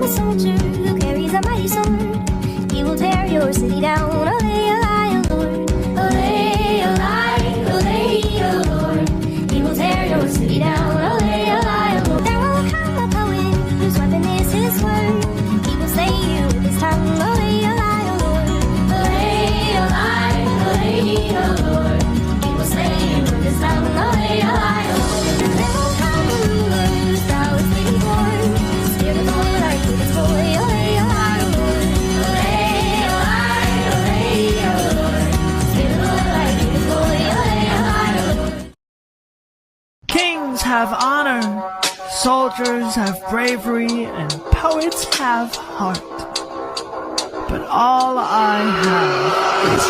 a soldier who carries a mighty sword. He will tear your city down. Olay, olay, O Lord. Olay, olay, olay, O Lord. He will tear your city down. Olay, olay, O Lord. There will come a poet whose weapon is his word. He will slay you with his tongue. Olay, olay, O Lord. Olay, olay, olay, O Lord. He will slay you with his tongue. Olay, olay, O Lord. There will come a ruler whose brow is bleeding corn. Spear the Lord, I keep his boy. Olay, olay, O Lord. Olay, olay, olay, O Lord. Spear the Lord, I keep his boy. Olay, olay, O Lord. Kings have honor, soldiers have bravery, and poets have heart. But all I have is